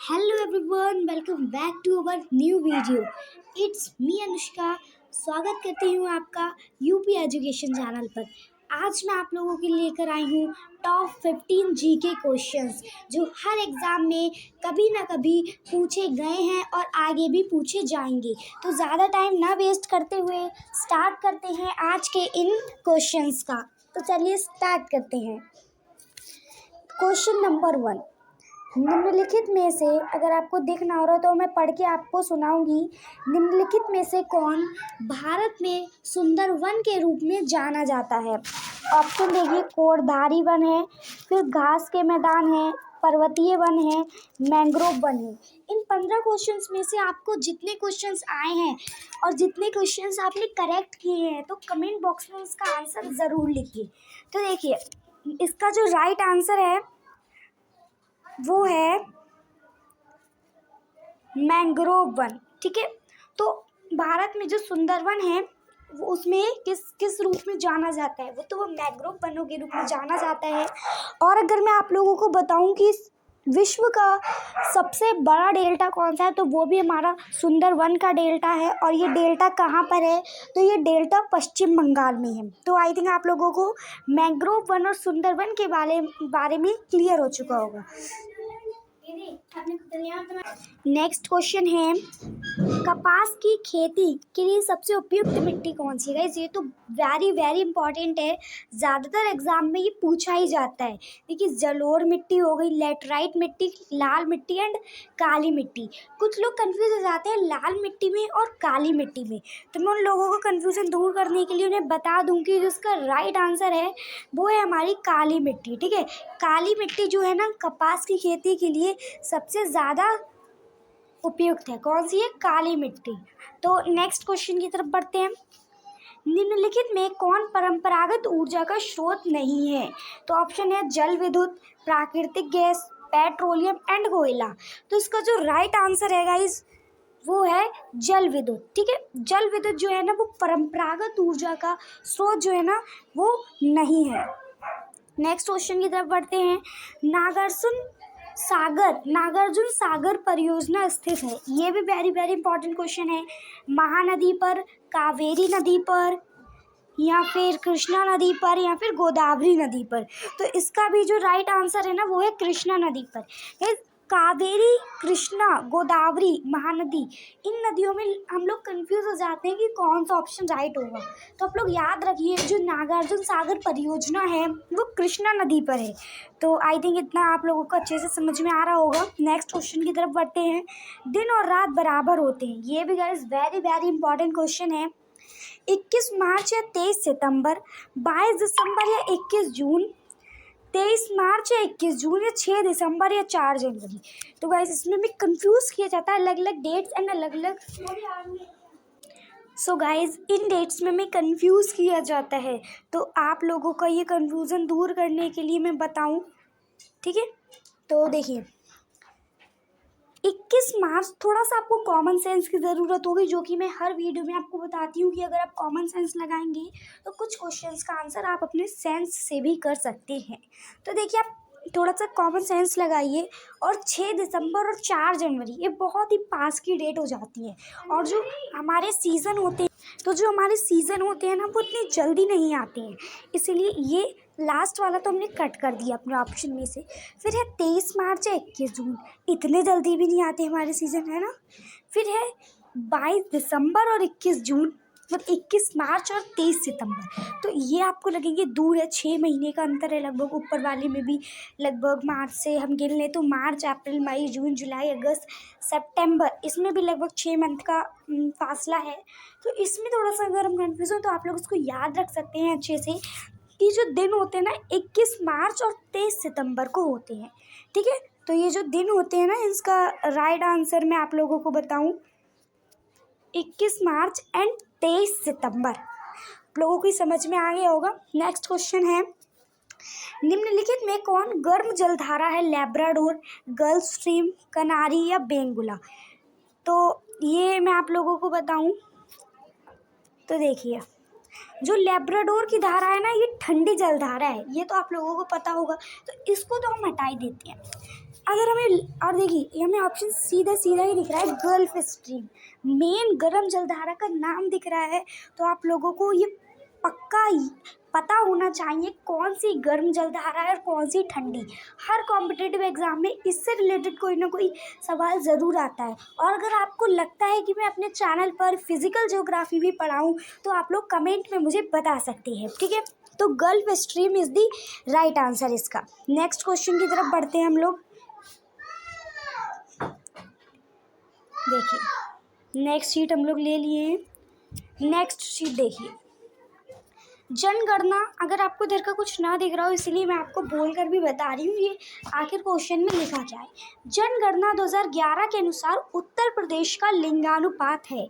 Hello everyone, welcome back to our new video. It's me Anushka. स्वागत करती हूँ आपका यूपी एजुकेशन चैनल पर. आज मैं आप लोगों के लिए लेकर आई हूँ टॉप 15 जीके क्वेश्चंस जो हर एग्ज़ाम में कभी ना कभी पूछे गए हैं और आगे भी पूछे जाएंगे. तो ज़्यादा टाइम ना वेस्ट करते हुए स्टार्ट करते हैं आज के इन क्वेश्चंस का. तो चलिए स्टार्ट करते हैं. Question number 1. निम्नलिखित में से अगर आपको दिख ना हो रहा तो मैं पढ़ के आपको सुनाऊंगी. निम्नलिखित में से कौन भारत में सुंदर वन के रूप में जाना जाता है? ऑप्शन देखिए. कोरधारी वन है, फिर घास के मैदान है, पर्वतीय वन है, मैंग्रोव वन है. इन 15 क्वेश्चंस में से आपको जितने क्वेश्चंस आए हैं और जितने क्वेश्चंस आपने करेक्ट किए हैं तो कमेंट बॉक्स में उसका आंसर ज़रूर लिखिए. तो देखिए, इसका जो राइट आंसर है वो है मैंग्रोव वन. ठीक है. तो भारत में जो सुंदरवन है वो उसमें किस किस रूप में जाना जाता है? वो मैंग्रोव वनों के रूप में जाना जाता है. और अगर मैं आप लोगों को बताऊं कि विश्व का सबसे बड़ा डेल्टा कौन सा है तो वो भी हमारा सुंदरवन का डेल्टा है. और ये डेल्टा कहाँ पर है? तो ये डेल्टा पश्चिम बंगाल में है. तो आई थिंक आप लोगों को मैंग्रोव वन और सुंदरवन के बारे में क्लियर हो चुका होगा. नेक्स्ट क्वेश्चन है, कपास की खेती के लिए सबसे उपयुक्त मिट्टी कौन सी है? ये तो वेरी इंपॉर्टेंट है. ज़्यादातर एग्जाम में ये पूछा ही जाता है. देखिए, जलोढ़ मिट्टी हो गई, लेटराइट मिट्टी, लाल मिट्टी एंड काली मिट्टी. कुछ लोग कंफ्यूज हो जाते हैं लाल मिट्टी में और काली मिट्टी में. तो मैं उन लोगों को कंफ्यूजन दूर करने के लिए उन्हें बता दूं कि जिसका राइट आंसर है वो है हमारी काली मिट्टी. ठीक है. काली मिट्टी जो है ना कपास की खेती के लिए सबसे ज़्यादा उपयुक्त है. कौन सी है? काली मिट्टी. तो नेक्स्ट क्वेश्चन की तरफ बढ़ते हैं. निम्नलिखित में कौन परंपरागत ऊर्जा का स्रोत नहीं है? तो ऑप्शन है जल विद्युत, प्राकृतिक गैस, पेट्रोलियम एंड कोयला. तो इसका जो राइट आंसर है गाइस वो है जल विद्युत. ठीक है. जल विद्युत जो है ना वो परंपरागत ऊर्जा का स्रोत जो है ना वो नहीं है. नेक्स्ट क्वेश्चन की तरफ बढ़ते हैं. नागार्जुन सागर परियोजना स्थित है. ये भी वेरी इंपॉर्टेंट क्वेश्चन है. महानदी पर, कावेरी नदी पर, या फिर कृष्णा नदी पर, या फिर गोदावरी नदी पर. तो इसका भी जो राइट आंसर है ना वो है कृष्णा नदी पर. कावेरी, कृष्णा, गोदावरी, महानदी, इन नदियों में हम लोग कंफ्यूज हो जाते हैं कि कौन सा ऑप्शन राइट होगा. तो आप लोग याद रखिए जो नागार्जुन सागर परियोजना है वो कृष्णा नदी पर है. तो आई थिंक इतना आप लोगों को अच्छे से समझ में आ रहा होगा. नेक्स्ट क्वेश्चन की तरफ बढ़ते हैं. दिन और रात बराबर होते हैं. ये भी गाइस वेरी इंपॉर्टेंट क्वेश्चन है. 21 मार्च या 23 सितंबर, 22 दिसंबर या 21 जून, 23 मार्च या 21 जून, या 6 दिसंबर या 4 जनवरी. तो गाइस इसमें भी कंफ्यूज किया जाता है अलग डेट्स एंड अलग. सो गाइस इन डेट्स में कंफ्यूज किया जाता है. तो आप लोगों का ये कंफ्यूजन दूर करने के लिए मैं बताऊं. ठीक है. तो देखिए, 21 मार्च थोड़ा सा आपको कॉमन सेंस की ज़रूरत होगी जो कि मैं हर वीडियो में आपको बताती हूँ कि अगर आप कॉमन सेंस लगाएंगे तो कुछ क्वेश्चंस का आंसर आप अपने सेंस से भी कर सकते हैं. तो देखिए, आप थोड़ा सा कॉमन सेंस लगाइए. और 6 दिसंबर और 4 जनवरी ये बहुत ही पास की डेट हो जाती है. और जो हमारे सीज़न होते हैं ना वो इतनी जल्दी नहीं आते हैं. इसीलिए ये लास्ट वाला तो हमने कट कर दिया अपने ऑप्शन में से. फिर है 23 मार्च या 21 जून, इतने जल्दी भी नहीं आते हमारे सीज़न, है ना. फिर है 22 दिसंबर और 21 जून, मतलब 21 मार्च और 23 सितंबर. तो ये आपको लगेंगे दूर है. 6 महीने का अंतर है लगभग. ऊपर वाले में भी लगभग मार्च से हम गिन लें तो मार्च, अप्रैल, मई, जून, जुलाई, अगस्त, सितंबर, इसमें भी लगभग 6 मंथ का फासला है. तो इसमें थोड़ा सा अगर हम कन्फ्यूज़ हो तो आप लोग उसको याद रख सकते हैं अच्छे से कि जो दिन होते हैं ना 21 मार्च और 23 सितंबर को होते हैं. ठीक है. तो ये जो दिन होते हैं ना इसका राइट आंसर मैं आप लोगों को बताऊं 21 मार्च एंड 23 सितंबर. लोगों की समझ में आ गया होगा. नेक्स्ट क्वेश्चन है, निम्नलिखित में कौन गर्म जलधारा है? लैब्राडोर, गल्फ स्ट्रीम, कनारी या बेंगुला. तो ये मैं आप लोगों को बताऊं तो देखिए, जो लैब्राडोर की धारा है ना ये ठंडी जलधारा है. ये तो आप लोगों को पता होगा. तो इसको तो हम हटा ही देते हैं. अगर हमें और देखिए हमें ऑप्शन सीधा सीधा ही दिख रहा है, गल्फ स्ट्रीम, मेन गर्म जलधारा का नाम दिख रहा है। तो आप लोगों को ये पक्का पता होना चाहिए कौन सी गर्म जलधारा है और कौन सी ठंडी। हर कॉम्पिटिटिव एग्जाम में इससे रिलेटेड कोई ना कोई सवाल ज़रूर आता है। और अगर आपको लगता है कि मैं अपने चैनल पर फिजिकल ज्योग्राफी भी पढ़ाऊँ तो आप लोग कमेंट में मुझे बता सकते हैं, ठीक है। तो gulf stream is the right answer इसका। नेक्स्ट क्वेश्चन की तरफ बढ़ते हैं हम लोग। देखिए नेक्स्ट शीट हम लोग ले लिए हैं। नेक्स्ट शीट देखिए, जनगणना। अगर आपको इधर का कुछ ना दिख रहा हो इसलिए मैं आपको बोलकर भी बता रही हूँ, ये आखिर क्वेश्चन में लिखा क्या है। जनगणना 2011 के अनुसार उत्तर प्रदेश का लिंगानुपात है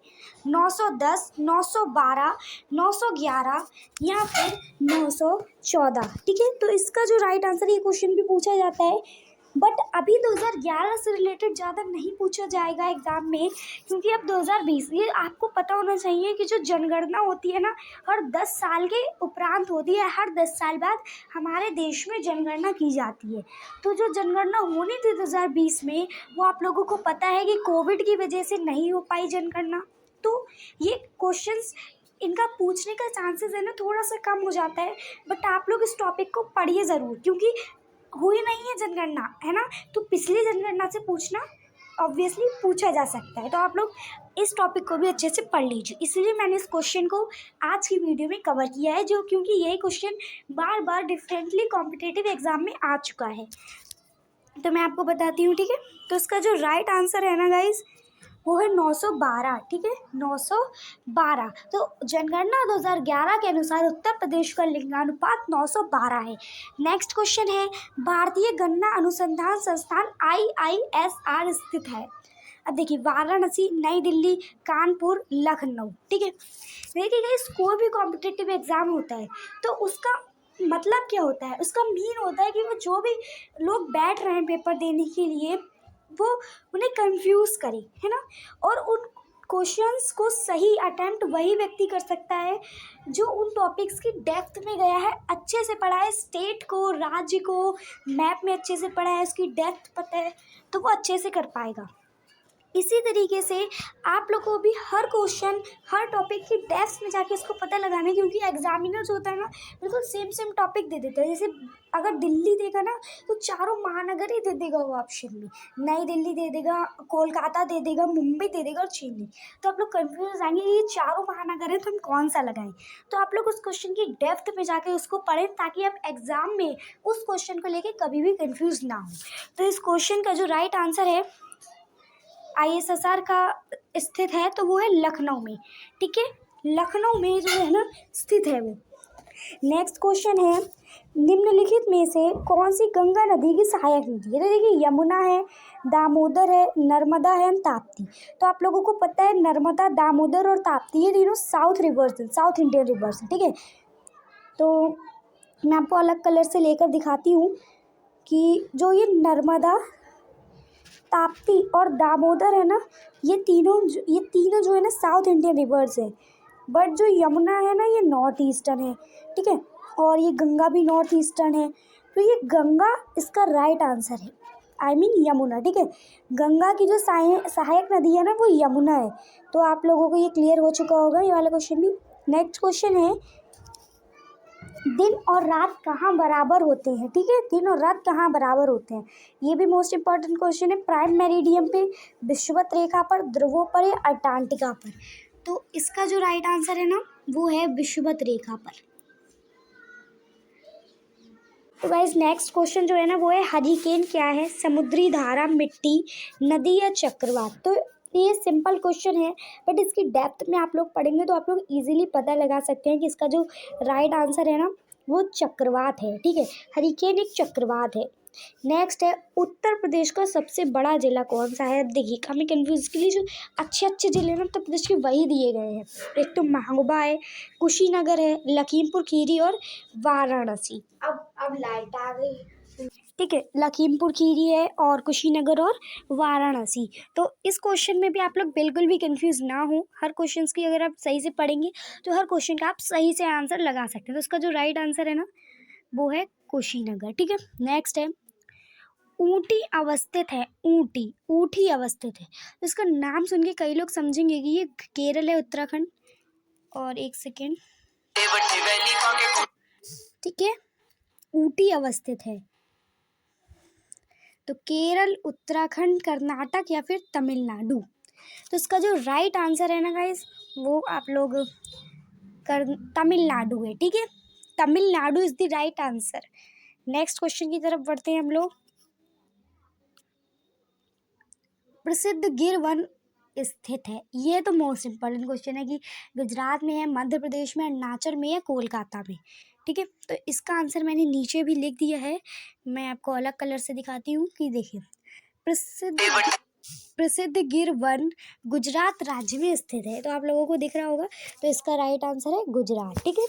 910, 912, 911 या फिर 914, ठीक है। तो इसका जो राइट आंसर, ये क्वेश्चन भी पूछा जाता है बट अभी 2011 से रिलेटेड ज़्यादा नहीं पूछा जाएगा एग्ज़ाम में, क्योंकि अब 2020, ये आपको पता होना चाहिए कि जो जनगणना होती है ना, हर 10 साल के उपरांत होती है। हर 10 साल बाद हमारे देश में जनगणना की जाती है। तो जो जनगणना होनी थी 2020 में, वो आप लोगों को पता है कि कोविड की वजह से नहीं हो पाई जनगणना। तो ये क्वेश्चंस, इनका पूछने का चांसेस है ना थोड़ा सा कम हो जाता है। बट आप लोग इस टॉपिक को पढ़िए ज़रूर, क्योंकि हुई नहीं है जनगणना, है ना। तो पिछली जनगणना से पूछना ऑब्वियसली पूछा जा सकता है। तो आप लोग इस टॉपिक को भी अच्छे से पढ़ लीजिए। इसलिए मैंने इस क्वेश्चन को आज की वीडियो में कवर किया है, जो क्योंकि यही क्वेश्चन बार बार डिफरेंटली कॉम्पिटिटिव एग्जाम में आ चुका है। तो मैं आपको बताती हूँ, ठीक है। तो इसका जो राइट आंसर है ना गाइज, वो है 912, ठीक है, 912। तो जनगणना 2011 के अनुसार उत्तर प्रदेश का लिंगानुपात 912 है। नेक्स्ट क्वेश्चन है, भारतीय गन्ना अनुसंधान संस्थान IISR स्थित है। अब देखिए, वाराणसी, नई दिल्ली, कानपुर, लखनऊ, ठीक है। देखिए गाइस, कोई भी कॉम्पिटिटिव एग्जाम होता है तो उसका मतलब क्या होता है, उसका मीन होता है कि वो जो भी लोग बैठ रहे हैं पेपर देने के लिए, वो उन्हें कंफ्यूज करे, है ना। और उन क्वेश्चंस को सही अटेम्प्ट वही व्यक्ति कर सकता है जो उन टॉपिक्स की डेप्थ में गया है, अच्छे से पढ़ा है, स्टेट को, राज्य को मैप में अच्छे से पढ़ा है, उसकी डेप्थ पता है, तो वो अच्छे से कर पाएगा। इसी तरीके से आप लोग को भी हर क्वेश्चन, हर टॉपिक की डेप्थ में जाके इसको पता लगाना है, क्योंकि एग्जामिनर जो होता है ना, बिल्कुल सेम टॉपिक दे देता है। जैसे अगर दिल्ली देगा ना तो चारों महानगर ही दे देगा वो ऑप्शन में, नई दिल्ली दे देगा, कोलकाता दे देगा, मुंबई दे देगा और चेन्नई। तो आप लोग कन्फ्यूज हो जाएंगे ये चारों महानगर है तो हम कौन सा लगाएं। तो आप लोग उस क्वेश्चन की डेप्थ में जाके उसको पढ़ें, ताकि आप एग्जाम में उस क्वेश्चन को लेके कभी भी कन्फ्यूज ना हो। तो इस क्वेश्चन का जो राइट आंसर है ISSR का स्थित है, तो वो है लखनऊ में, ठीक है। लखनऊ में जो है ना स्थित है वो। नेक्स्ट क्वेश्चन है, निम्नलिखित में से कौन सी गंगा नदी की सहायक नदी है। तो देखिए, यमुना है, दामोदर है, नर्मदा है, ताप्ती। तो आप लोगों को पता है नर्मदा, दामोदर और ताप्ती, ये तीनों south reverse, south Indian reverse, ठीक है। तो मैं आपको अलग कलर से लेकर दिखाती हूँ कि जो ये नर्मदा, ताप्ती और दामोदर है ना, ये तीनों जो है ना साउथ इंडियन रिवर्स है। बट जो यमुना है ना, ये नॉर्थ ईस्टर्न है, ठीक है। और ये गंगा भी नॉर्थ ईस्टर्न है। तो ये गंगा इसका राइट आंसर है, आई मीन यमुना, ठीक है। गंगा की जो सहायक नदी है ना, वो यमुना है। तो आप लोगों को ये क्लियर हो चुका होगा, ये वाला क्वेश्चन भी। नेक्स्ट क्वेश्चन है, दिन और रात कहाँ बराबर होते हैं, ठीक है। दिन और रात कहाँ बराबर होते हैं, ये भी मोस्ट इंपॉर्टेंट क्वेश्चन है। प्राइम मेरिडियम पे, विषुवत रेखा पर, ध्रुवों पर या अंटार्कटिका पर। तो इसका जो राइट आंसर है ना, वो है विषुवत रेखा पर। तो गाइस, नेक्स्ट क्वेश्चन जो है ना, वो है हरिकेन क्या है, समुद्री धारा, मिट्टी, नदी या चक्रवात। तो ये सिंपल क्वेश्चन है, बट इसकी डेप्थ में आप लोग पढ़ेंगे तो आप लोग इजीली पता लगा सकते हैं कि इसका जो राइट आंसर है ना, वो चक्रवात है, ठीक है। हरिकेन एक चक्रवात है। नेक्स्ट है, उत्तर प्रदेश का सबसे बड़ा जिला कौन सा है। अब देखिए, हमें कन्फ्यूज के लिए जो अच्छे अच्छे जिले ना उत्तर प्रदेश के वही दिए गए हैं। एक तो महोबा है, कुशीनगर है, लखीमपुर खीरी और वाराणसी। अब लाइट आ गई, ठीक है। लखीमपुर खीरी है और कुशीनगर और वाराणसी। तो इस क्वेश्चन में भी आप लोग बिल्कुल भी कंफ्यूज ना हो। हर क्वेश्चन की अगर आप सही से पढ़ेंगे तो हर क्वेश्चन का आप सही से आंसर लगा सकते हैं। तो उसका जो राइट आंसर है ना, वो है कुशीनगर, ठीक है। नेक्स्ट है, ऊटी अवस्थित है, ऊटी ऊटी अवस्थित है। तो इसका नाम सुन के कई लोग समझेंगे कि ये केरल है, उत्तराखंड। और एक सेकेंड, ठीक है, ऊटी अवस्थित है तो केरल, उत्तराखंड, कर्नाटक या फिर तमिलनाडु। तो इसका जो राइट आंसर है ना गाइस, वो आप लोग तमिलनाडु है, ठीक है। Tamil Nadu is the right answer. Next question की तरफ बढ़ते हैं हम लोग। प्रसिद्ध गिर वन स्थित है, ये तो मोस्ट इम्पोर्टेंट क्वेश्चन है कि गुजरात में है, मध्य प्रदेश में, अरुणाचल में या कोलकाता में, ठीक है। तो इसका आंसर मैंने नीचे भी लिख दिया है, मैं आपको अलग कलर से दिखाती हूँ कि देखिए, प्रसिद्ध गिर वन गुजरात राज्य में स्थित है। तो आप लोगों को दिख रहा होगा, तो इसका राइट आंसर है गुजरात, ठीक है।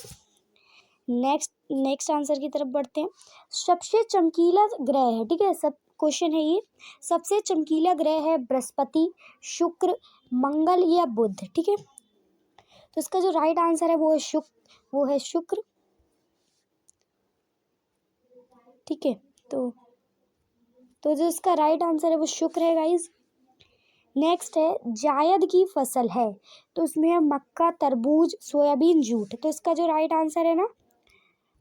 नेक्स्ट आंसर की तरफ बढ़ते हैं। सबसे चमकीला ग्रह है, ठीक है, सब क्वेश्चन है ये। सबसे चमकीला ग्रह है बृहस्पति, शुक्र, मंगल या बुध, ठीक है। तो इसका जो राइट आंसर है वो है शुक्र, ठीक है। तो जो इसका राइट आंसर है वो शुक्र है गाइज। नेक्स्ट है जायद की फसल है, तो उसमें है मक्का, तरबूज, सोयाबीन, जूट। तो इसका जो राइट आंसर है ना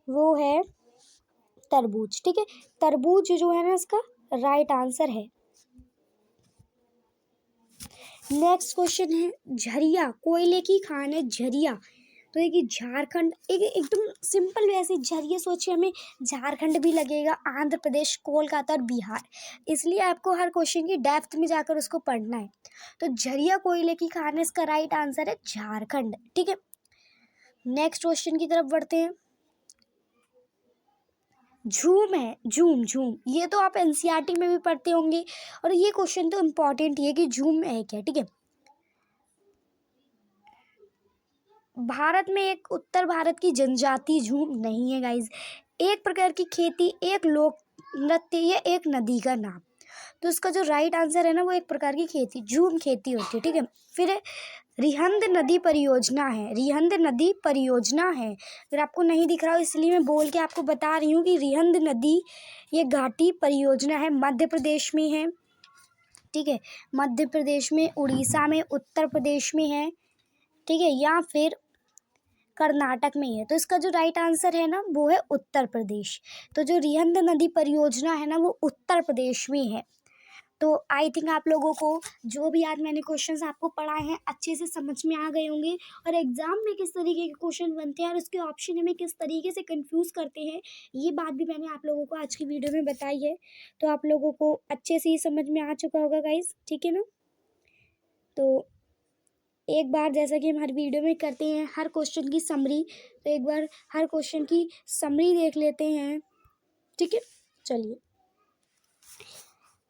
वो है तरबूज, ठीक है। तरबूज जो है ना इसका राइट आंसर है। नेक्स्ट क्वेश्चन है झरिया, कोयले की खान है झरिया। तो देखिए झारखंड, एकदम सिंपल वैसे झरिया सोचिए, हमें झारखंड भी लगेगा, आंध्र प्रदेश, कोलकाता और बिहार, इसलिए आपको हर क्वेश्चन की डेप्थ में जाकर उसको पढ़ना है। तो झरिया कोयले की खान है, इसका राइट आंसर है झारखंड, ठीक है। नेक्स्ट क्वेश्चन की तरफ बढ़ते हैं। झूम है, झूम झूम, ये तो आप एनसीईआरटी में भी पढ़ते होंगे, और ये क्वेश्चन तो इम्पोर्टेंट ही है कि झूम है क्या, ठीक है। भारत में एक उत्तर भारत की जनजाति झूम नहीं है गाइज, एक प्रकार की खेती, एक लोक नृत्य या एक नदी का नाम। तो इसका जो राइट आंसर है ना वो एक प्रकार की खेती, झूम खेती होती है, ठीक है। फिर रिहंद नदी परियोजना है, रिहंद नदी परियोजना है। अगर आपको नहीं दिख रहा हो इसलिए मैं बोल के आपको बता रही हूँ कि रिहंद नदी ये घाटी परियोजना है, मध्य प्रदेश में है, ठीक है। मध्य प्रदेश में, उड़ीसा में, उत्तर प्रदेश में है, ठीक है, या फिर कर्नाटक में ही है। तो इसका जो राइट आंसर है ना वो है उत्तर प्रदेश। तो जो रिहंद नदी परियोजना है ना वो उत्तर प्रदेश में है। तो आई थिंक आप लोगों को जो भी आज मैंने क्वेश्चंस आपको पढ़ाए हैं अच्छे से समझ में आ गए होंगे, और एग्जाम में किस तरीके के क्वेश्चन बनते हैं और उसके ऑप्शन हमें किस तरीके से कंफ्यूज करते हैं, ये बात भी मैंने आप लोगों को आज की वीडियो में बताई है। तो आप लोगों को अच्छे से ही समझ में आ चुका होगा गाइज, ठीक है ना। तो एक बार जैसा कि हम हर वीडियो में करते हैं हर क्वेश्चन की समरी, तो एक बार हर क्वेश्चन की समरी देख लेते हैं, ठीक है। चलिए,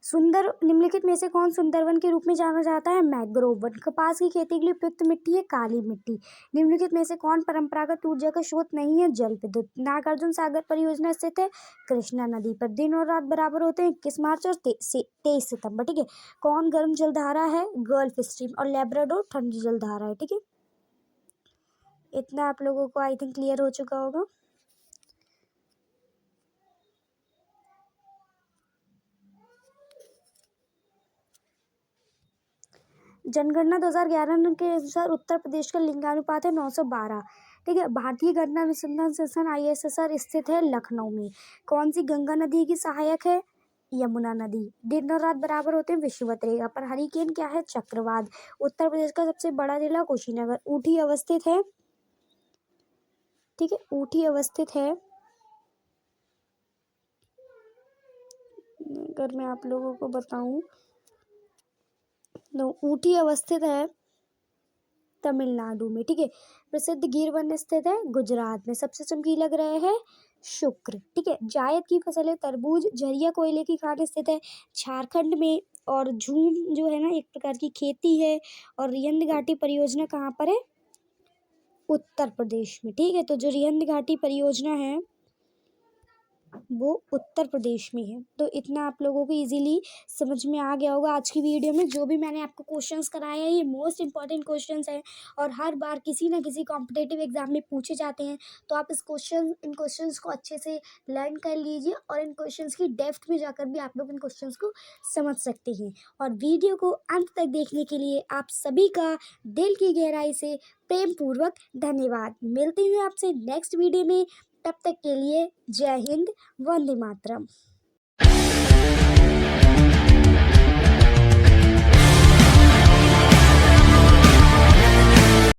सुंदर निम्नलिखित में से कौन सुंदरवन के रूप में जाना जाता है? Mangrove one. कपास की खेती के लिए उपयुक्त मिट्टी है काली मिट्टी। निम्नलिखित में से कौन परंपरागत ऊर्जा का स्रोत नहीं है? जल विद्युत। नागार्जुन सागर परियोजना स्थित है कृष्णा नदी पर। दिन और रात बराबर होते हैं 21 मार्च और 23 सितंबर, ठीक है। कौन गर्म जलधारा है? Gulf stream. और लेब्राडोर ठंडी जलधारा है, ठीक है। इतना आप लोगों को आई थिंक क्लियर हो चुका होगा। जनगणना 2011 के अनुसार उत्तर प्रदेश का लिंगानुपात है 912, ठीक है। भारतीय गणना अनुसंधान संस्थान ISSR स्थित है लखनऊ में। कौन सी गंगा नदी की सहायक है? यमुना नदी। दिन और रात बराबर होते हैं विषुवत रेखा पर। हरिकेन क्या है? चक्रवात। उत्तर प्रदेश का सबसे बड़ा जिला कुशीनगर। ऊटी अवस्थित है, ठीक है, ऊटी अवस्थित है। अगर मैं आप लोगों को बताऊं तो ऊटी अवस्थित है तमिलनाडु में, ठीक है। प्रसिद्ध गिर वन स्थित है गुजरात में। सबसे चमकीला ग्रह है शुक्र, ठीक है। जायद की फसल है तरबूज। झरिया कोयले की खान स्थित है झारखंड में। और झूम जो है ना एक प्रकार की खेती है। और रिहंद घाटी परियोजना कहाँ पर है? उत्तर प्रदेश में, ठीक है। तो जो रिहंद घाटी परियोजना है वो उत्तर प्रदेश में है। तो इतना आप लोगों को इजीली समझ में आ गया होगा आज की वीडियो में। जो भी मैंने आपको क्वेश्चंस कराए हैं ये मोस्ट इंपॉर्टेंट क्वेश्चंस हैं और हर बार किसी ना किसी कॉम्पिटिटिव एग्जाम में पूछे जाते हैं। तो आप इन क्वेश्चंस को अच्छे से लर्न कर लीजिए और इन क्वेश्चंस की डेप्थ में जाकर भी आप लोग इन क्वेश्चंस को समझ सकते हैं। और वीडियो को अंत तक देखने के लिए आप सभी का दिल की गहराई से प्रेम पूर्वक धन्यवाद। मिलती हूँ आपसे नेक्स्ट वीडियो में। तब तक के लिए जय हिंद, वंदे मातरम।